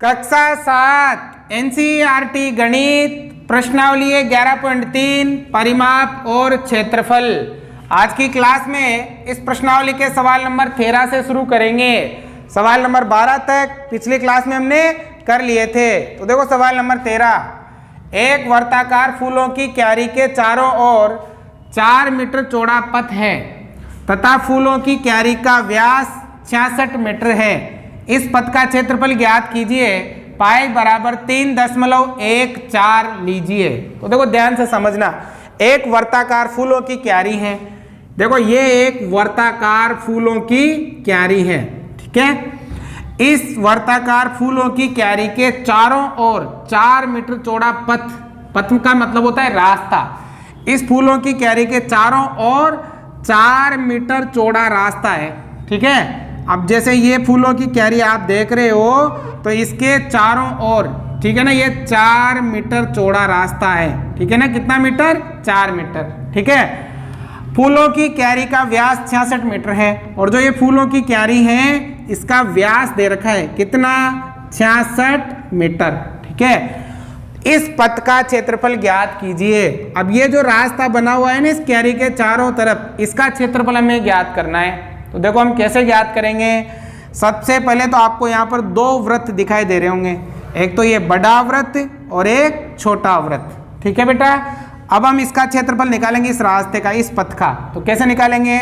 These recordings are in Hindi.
कक्षा 7 एनसीईआरटी गणित प्रश्नावली 11.3 परिमाप और क्षेत्रफल। आज की क्लास में इस प्रश्नावली के सवाल नंबर 13 से शुरू करेंगे। सवाल नंबर 12 तक पिछली क्लास में हमने कर लिए थे। तो देखो सवाल नंबर 13, एक वर्ताकार फूलों की क्यारी के चारों ओर 4 मीटर चौड़ा पथ है तथा फूलों की क्यारी का व्यास 66 मीटर है। इस पथ का क्षेत्रफल ज्ञात कीजिए। पाई बराबर 3.14 लीजिए। तो देखो ध्यान से समझना, एक वर्ताकार फूलों की क्यारी है। देखो ये एक वर्ताकार फूलों की क्यारी है, ठीक है। इस वर्ताकार फूलों की क्यारी के चारों ओर 4 मीटर चौड़ा पथ, पथ का मतलब होता है रास्ता। इस फूलों की क्यारी के चारों ओर 4 मीटर चौड़ा रास्ता है, ठीक है। अब जैसे ये फूलों की क्यारी आप देख रहे हो तो इसके चारों ओर, ठीक है ना, ये 4 मीटर चौड़ा रास्ता है, ठीक है ना। कितना मीटर? 4 मीटर, ठीक है। फूलों की क्यारी का व्यास 66 मीटर है और जो ये फूलों की क्यारी है इसका व्यास दे रखा है कितना? 66 मीटर, ठीक है। इस पथ का क्षेत्रफल ज्ञात कीजिए। अब ये जो रास्ता बना हुआ है ना इस क्यारी के चारों तरफ, इसका क्षेत्रफल हमें ज्ञात करना है। तो देखो हम कैसे ज्ञात करेंगे। सबसे पहले तो आपको यहाँ पर 2 वृत्त दिखाई दे रहे होंगे, एक तो ये बड़ा वृत्त और एक छोटा वृत्त, ठीक है बेटा। अब हम इसका क्षेत्रफल निकालेंगे इस रास्ते का, इस पथ का। तो कैसे निकालेंगे?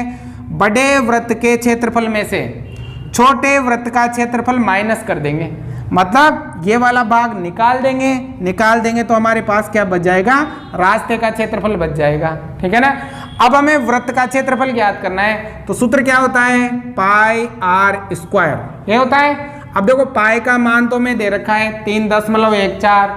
बड़े वृत्त के क्षेत्रफल में से छोटे वृत्त का क्षेत्रफल माइनस कर देंगे, मतलब ये वाला भाग निकाल देंगे तो हमारे पास क्या बच जाएगा? रास्ते का क्षेत्रफल बच जाएगा, ठीक है ना। अब हमें वृत्त का क्षेत्रफल ज्ञात करना है। तो सूत्र क्या होता है? पाई आर स्क्वायर, ये होता है। अब देखो पाई का मान तो हमें दे रखा है 3.14,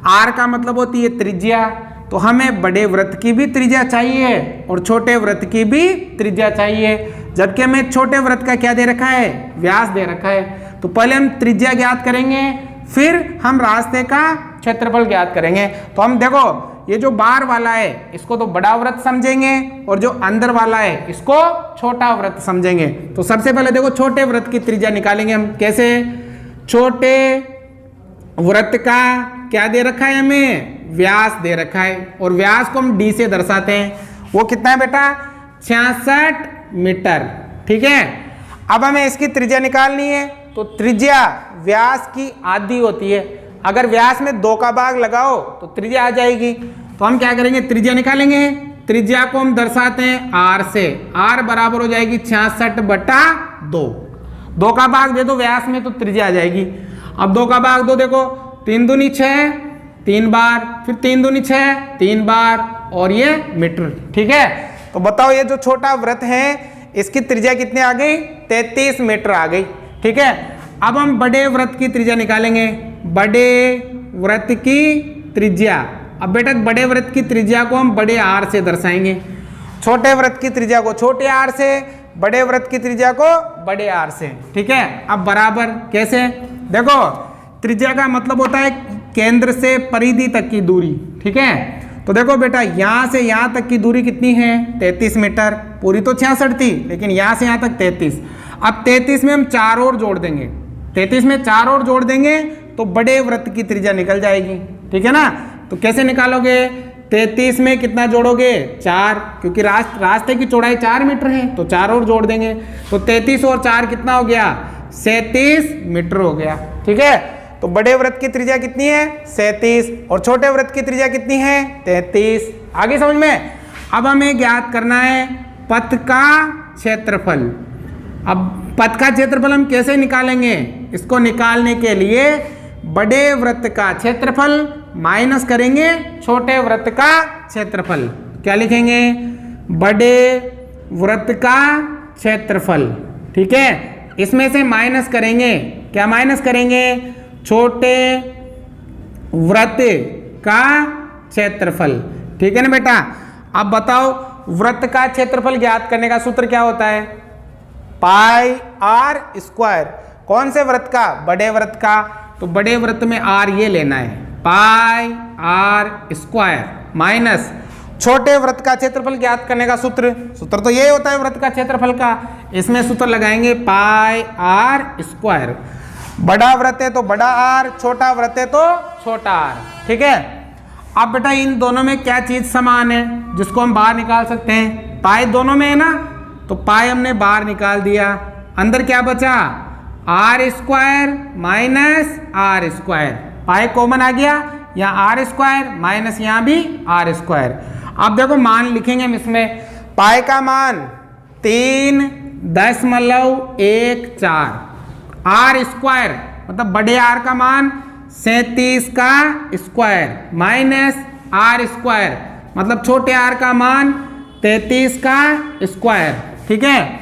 आर का मतलब होती है त्रिज्या। तो हमें बड़े वृत्त की भी त्रिज्या चाहिए और छोटे वृत्त की भी त्रिज्या चाहिए, जबकि हमें छोटे वृत्त का क्या दे रखा है? व्यास दे रखा है। तो पहले हम त्रिज्या ज्ञात करेंगे, फिर हम रास्ते का क्षेत्रफल ज्ञात करेंगे। तो हम देखो ये जो बाहर वाला है इसको तो बड़ा वृत्त समझेंगे और जो अंदर वाला है इसको छोटा वृत्त समझेंगे। तो सबसे पहले देखो छोटे वृत्त की त्रिज्या निकालेंगे हम। कैसे? छोटे वृत्त का क्या दे रखा है? हमें व्यास दे रखा है और व्यास को हम डी से दर्शाते हैं। वो कितना है बेटा? 66 मीटर, ठीक है। अब हमें इसकी त्रिज्या निकालनी है। तो त्रिज्या व्यास की आधी होती है। अगर व्यास में 2 का भाग लगाओ तो त्रिज्या आ जाएगी। तो हम क्या करेंगे? त्रिज्या निकालेंगे। त्रिज्या को हम दर्शाते हैं आर से। आर बराबर हो जाएगी 66/2। 2 का भाग दे दो व्यास में तो त्रिज्या आ जाएगी। अब 2 का भाग दो, देखो 3 दूनी 6, 3 बार, फिर 3 दूनी 6, 3 बार और ये मीटर, ठीक है। तो बताओ ये जो छोटा वृत्त है इसकी त्रिज्या कितनी आ गई? 33 मीटर आ गई, ठीक है। अब हम बड़े वृत्त की त्रिज्या निकालेंगे। बड़े वृत्त की त्रिज्या, अब बेटा बड़े वृत्त की त्रिज्या को हम बड़े आर से दर्शाएंगे, छोटे वृत्त की त्रिज्या को छोटे आर से, बड़े वृत्त की त्रिज्या को बड़े आर से, ठीक है। अब बराबर कैसे? देखो त्रिज्या का मतलब होता है केंद्र से परिधि तक की दूरी, ठीक है। तो देखो बेटा यहाँ से यहाँ तक की दूरी कितनी है? 33 मीटर। पूरी तो 66 थी लेकिन यहाँ से यहाँ तक 33। अब 33 में हम 4 और जोड़ देंगे, 33 में 4 और जोड़ देंगे तो बड़े वृत्त की त्रिज्या निकल जाएगी, ठीक है ना। तो कैसे निकालोगे? 33 में कितना जोड़ोगे? 4, क्योंकि रास्ते की चौड़ाई 4 मीटर है तो 4 और जोड़ देंगे। तो 33 और 4 कितना हो गया? 37 मीटर हो गया, ठीक है। तो बड़े वृत्त की त्रिज्या कितनी है? 37 और छोटे वृत्त की त्रिज्या कितनी है? 33। आगे समझ में? अब हमें ज्ञात करना है पथ का क्षेत्रफल। अब पथ का क्षेत्रफल हम कैसे निकालेंगे? इसको निकालने के लिए बड़े वृत्त का क्षेत्रफल माइनस करेंगे छोटे वृत्त का क्षेत्रफल। क्या लिखेंगे? बड़े वृत्त का क्षेत्रफल, ठीक है। इसमें से माइनस करेंगे, क्या माइनस करेंगे? छोटे वृत्त का क्षेत्रफल, ठीक है ना बेटा। अब बताओ वृत्त का क्षेत्रफल ज्ञात करने का सूत्र क्या होता है? पाई आर स्क्वायर। कौन से वृत्त का? बड़े वृत्त का। तो बड़े वृत्त में आर ये लेना है, पाई आर स्क्वायर माइनस छोटे वृत्त का क्षेत्रफल ज्ञात करने का सूत्र तो ये होता है वृत्त का क्षेत्रफल का। इसमें सूत्र लगाएंगे पाई आर स्क्वायर। बड़ा वृत्त है तो बड़ा आर, छोटा वृत्त है तो छोटा आर। ठीक है, अब बेटा इन दोनों में क्या चीज समान है जिसको हम बाहर निकाल सकते हैं? पाई दोनों में है ना, तो पाई हमने बाहर निकाल दिया। अंदर क्या बचा? R square minus R square. Pi common आ गया, यहाँ आर स्क्वायर माइनस यहाँ भी आर स्क्वायर। अब देखो मान लिखेंगे हम इसमें, पाई का मान 3.14, आर स्क्वायर मतलब बड़े आर का मान 37 का स्क्वायर माइनस आर स्क्वायर मतलब छोटे आर का मान 33 का स्क्वायर। ठीक है,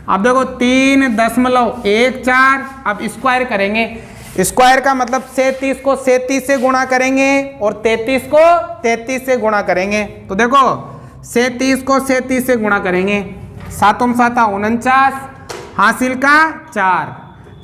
अब देखो 3.14, अब स्क्वायर करेंगे। स्क्वायर का मतलब 37 को 37 से गुणा करेंगे और 33 को 33 से गुणा करेंगे। तो देखो 37 को 37 से गुणा करेंगे, 7 7 49, हासिल का 4,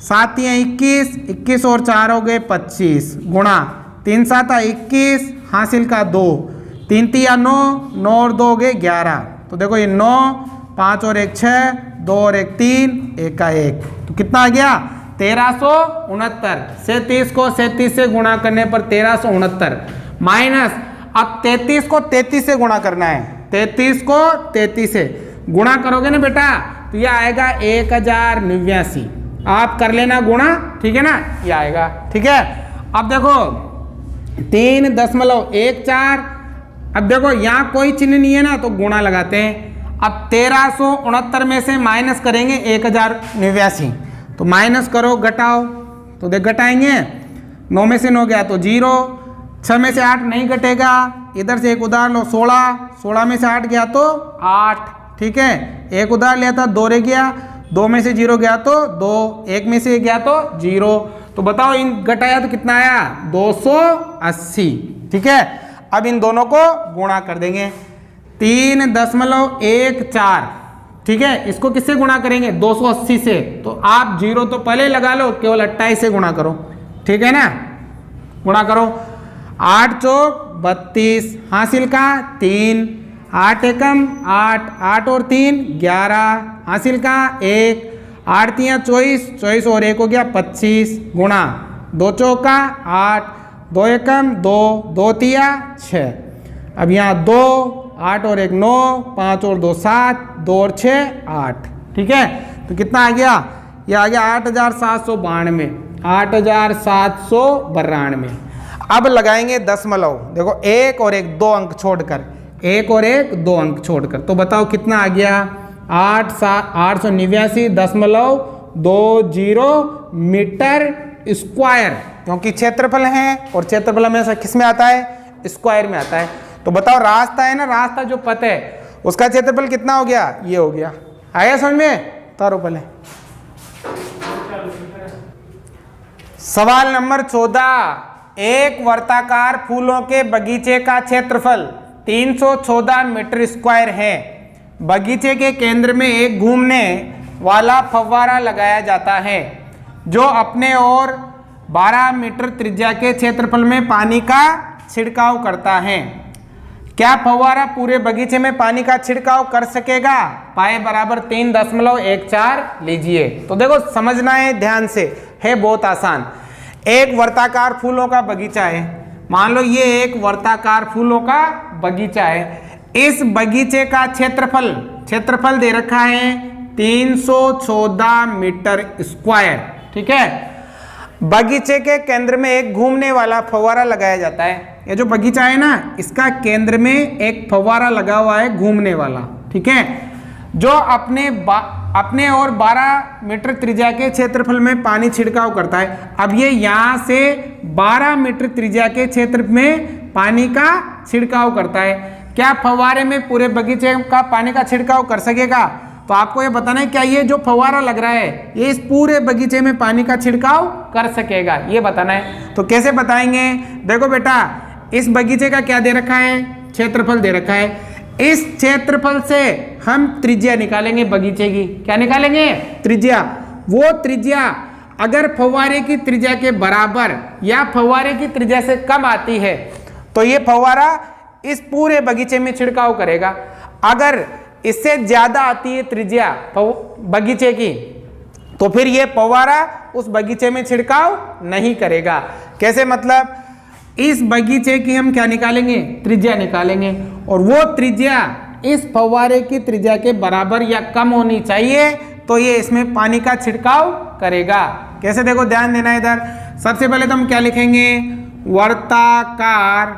7 21, 21 और 4 हो गए 25, गुणा 3 7 21, हासिल का 2, 3 3 9, 9 और 2 हो गए 11। तो देखो ये 9, 5 और 1 6, 2 और 1 3, 1 का 1, तो कितना आ गया? 1369। 37 को 37 से गुणा करने पर 1369 माइनस, अब 33 को 33 से गुणा करना है, 33 को 33 से गुणा करोगे ना बेटा तो ये आएगा 1089। आप कर लेना गुणा, ठीक है ना, ये आएगा। ठीक है, अब देखो 3.14, अब देखो यहाँ कोई चिन्ह नहीं है ना तो गुणा लगाते हैं। अब 1369 में से माइनस करेंगे 1089, तो माइनस करो घटाओ, तो देख घटाएंगे, 9 में से 9 गया तो 0, 6 में से 8 नहीं घटेगा, इधर से एक उधार लो 16, 16 में से 8 गया तो 8। ठीक है, एक उधार लिया था 2 रह गया, 2 में से 0 गया तो 2, 1 में से गया तो 0, तो बताओ इन घटाया तो कितना आया? 280। ठीक है, अब इन दोनों को गुणा कर देंगे, 3.14। ठीक है, इसको किससे गुणा करेंगे? 280 से, तो आप 0 तो पहले लगा लो, केवल 28 से गुणा करो। ठीक है ना, गुणा करो, 8 चौक 32, हासिल का 3, 8 एकम 8, 8 और 3 11, हासिल का 1, 8 3 24, 24 और 1 हो गया 25, गुणा 2 चौका 8, 2 एकम 2, 2 3 6, अब यहाँ 2, 8 और 1 9, 5 और 2 7, 2 और 6 8। ठीक है, तो कितना आ गया? ये आ गया 8792, 8792। अब लगाएंगे दशमलव, देखो 1 और 1 2 अंक छोड़कर, 1 और 1 2 अंक छोड़कर, तो बताओ कितना आ गया? 889.20 मीटर स्क्वायर, क्योंकि क्षेत्रफल है और क्षेत्रफल हमेशा किस में आता है? स्क्वायर में आता है। तो बताओ रास्ता है ना, रास्ता जो पथ है उसका क्षेत्रफल कितना हो गया? ये हो गया। आया समझ में? तारो पहले सवाल नंबर 14, एक वर्ताकार फूलों के बगीचे का क्षेत्रफल 314 मीटर स्क्वायर है। बगीचे के केंद्र में एक घूमने वाला फव्वारा लगाया जाता है जो अपने ओर 12 मीटर त्रिज्या के क्षेत्रफल में पानी का छिड़काव करता है। क्या फव्वारा पूरे बगीचे में पानी का छिड़काव कर सकेगा? पाए बराबर 3.14 लीजिए। तो देखो समझना है ध्यान से, है बहुत आसान। एक वर्ताकार फूलों का बगीचा है, मान लो ये एक वर्ताकार फूलों का बगीचा है। इस बगीचे का क्षेत्रफल दे रखा है 314 मीटर स्क्वायर। ठीक है, बगीचे के केंद्र में एक घूमने वाला फव्वारा लगाया जाता है। ये जो बगीचा है ना, इसका केंद्र में एक फव्वारा लगा हुआ है घूमने वाला। ठीक है, जो अपने और 12 मीटर त्रिज्या के क्षेत्रफल में पानी छिड़काव करता है। अब ये यहाँ से 12 मीटर त्रिज्या के क्षेत्र में पानी का छिड़काव करता है। क्या फव्वारे में पूरे बगीचे का पानी का छिड़काव कर सकेगा? तो आपको ये बताना है क्या ये जो फव्वारा लग रहा है ये इस पूरे बगीचे में पानी का छिड़काव कर सकेगा, ये बताना है। तो कैसे बताएंगे? देखो बेटा, इस बगीचे का क्या दे रखा है? क्षेत्रफल दे रखा है। इस क्षेत्रफल से हम त्रिज्या निकालेंगे बगीचे की। क्या निकालेंगे? त्रिज्या। वो त्रिज्या अगर फव्वारे की त्रिज्या के बराबर या फव्वारे की त्रिज्या से कम आती है तो ये फव्वारा इस पूरे बगीचे में छिड़काव करेगा। अगर इससे ज्यादा आती है त्रिज्या बगीचे की तो फिर ये फव्वारा उस बगीचे में छिड़काव नहीं करेगा। कैसे मतलब, इस बगीचे की हम क्या निकालेंगे, त्रिज्या निकालेंगे, और वो त्रिज्या इस फव्वारे की त्रिज्या के बराबर या कम होनी चाहिए, तो ये इसमें पानी का छिड़काव करेगा। कैसे, देखो ध्यान देना इधर। सबसे पहले तो हम क्या लिखेंगे, वर्ताकार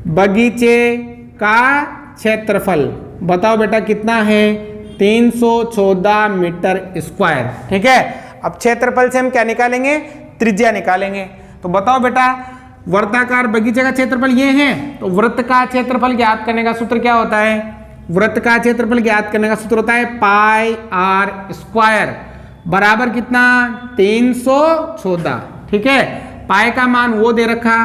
बगीचे का क्षेत्रफल। बताओ बेटा कितना है, 314 मीटर स्क्वायर। ठीक है, अब क्षेत्रफल से हम क्या निकालेंगे, त्रिज्या निकालेंगे। तो बताओ बेटा, वर्ताकार बगीचे का क्षेत्रफल ये है, तो वृत्त का क्षेत्रफल ज्ञात करने का सूत्र क्या होता है, वृत्त का क्षेत्रफल ज्ञात करने का सूत्र होता है पाई आर स्क्वायर बराबर कितना, 314। ठीक है, पाई का मान वो दे रखा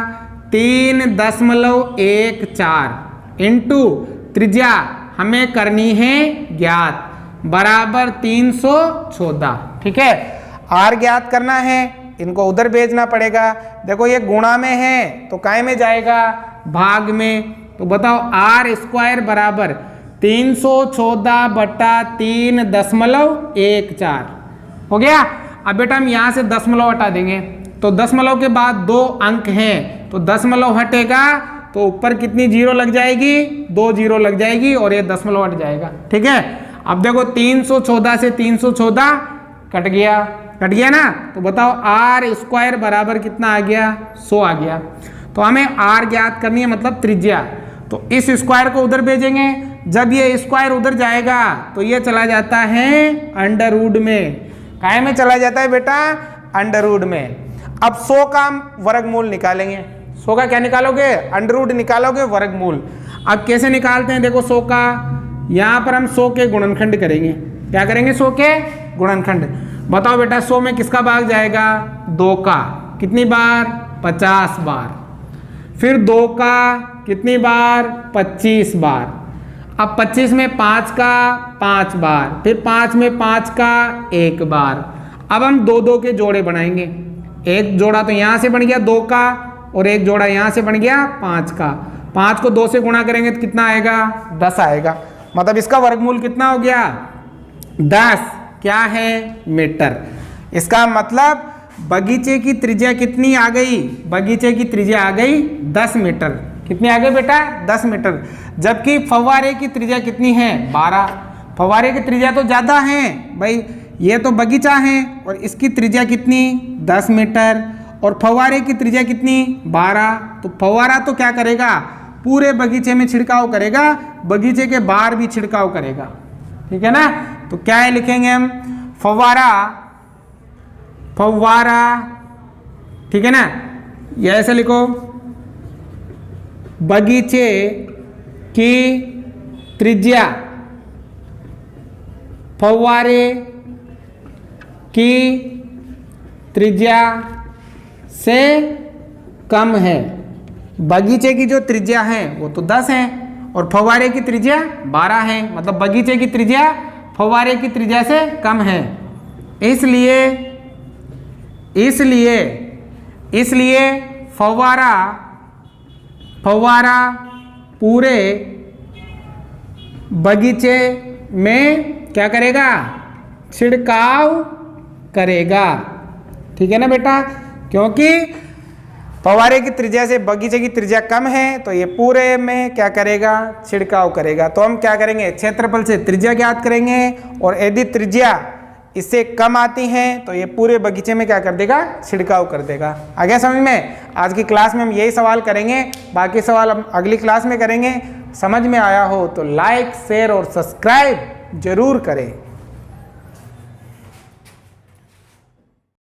3.14 इंटू त्रिज्या हमें करनी है ज्ञात, बराबर 314। ठीक है, आर ज्ञात करना है, इनको उधर भेजना पड़ेगा। देखो ये गुणा में है तो काय में जाएगा, भाग में। तो बताओ आर स्क्वायर बराबर 314 बटा 3.14 हो गया। अब बेटा हम यहाँ से दशमलव हटा देंगे, तो दशमलव के बाद 2 अंक हैं, तो दशमलव हटेगा तो ऊपर कितनी जीरो लग जाएगी, 2 जीरो लग जाएगी, और ये दशमलव हट जाएगा। ठीक है, अब देखो 314 से 314 कट गया ना। तो बताओ आर स्क्वायर बराबर कितना आ गया, 100 आ गया। तो हमें आर ज्ञात करनी है, मतलब त्रिज्या। तो इस स्क्वायर को उधर भेजेंगे, जब ये स्क्वायर उधर जाएगा तो ये चला जाता है अंडर रूट में। काय में चला जाता है बेटा, अंडर रूट में। अब 100 का हम वर्गमूल निकालेंगे। 100 का क्या निकालोगे, अंडर रूट निकालोगे, वर्गमूल। अब कैसे निकालते हैं, देखो 100 का, यहाँ पर हम 100 के गुणनखंड करेंगे। क्या करेंगे, 100 के गुणनखंड। बताओ बेटा 100 में किसका भाग जाएगा, 2 का। कितनी बार, 50 बार। फिर 2 का कितनी बार, 25 बार। अब 25 में 5 का 5 बार, फिर 5 में 5 का 1 बार। अब हम 2 के जोड़े बनाएंगे। एक जोड़ा तो यहाँ से बन गया 2 का, और एक जोड़ा यहाँ से बन गया 5 का। 5 को 2 से गुणा करेंगे तो कितना आएगा, 10 आएगा। मतलब इसका वर्गमूल कितना हो गया, 10 क्या है, मीटर। इसका मतलब बगीचे की त्रिज्या कितनी आ गई, बगीचे की त्रिज्या आ गई 10 मीटर। कितनी आ गई बेटा, 10 मीटर। जबकि फव्वारे की त्रिज्या कितनी है, 12। फव्वारे की त्रिज्या तो ज़्यादा है भाई, ये तो बगीचा है और इसकी त्रिज्या कितनी, 10 मीटर, और फव्वारे की त्रिज्या कितनी, 12। तो फव्वारा तो क्या करेगा, पूरे बगीचे में छिड़काव करेगा, बगीचे के बाहर भी छिड़काव करेगा। ठीक है ना। तो क्या है, लिखेंगे हम फव्वारा, ठीक है ना, या ऐसे लिखो, बगीचे की त्रिज्या फव्वारे की त्रिज्या से कम है। बगीचे की जो त्रिज्या है वो तो 10 है, और फव्वारे की त्रिज्या 12 है। मतलब बगीचे की त्रिज्या फव्वारे की त्रिज्या से कम है। इसलिए फव्वारा पूरे बगीचे में क्या करेगा, छिड़काव करेगा। ठीक है ना बेटा, क्योंकि फव्वारे की त्रिज्या से बगीचे की त्रिज्या कम है, तो ये पूरे में क्या करेगा, छिड़काव करेगा। तो हम क्या करेंगे, क्षेत्रफल से त्रिज्या ज्ञात करेंगे, और यदि त्रिज्या इससे कम आती है तो ये पूरे बगीचे में क्या कर देगा, छिड़काव कर देगा। आ गया समझ में। आज की क्लास में हम यही सवाल करेंगे, बाकी सवाल हम अगली क्लास में करेंगे। समझ में आया हो तो लाइक, शेयर और सब्सक्राइब जरूर करें।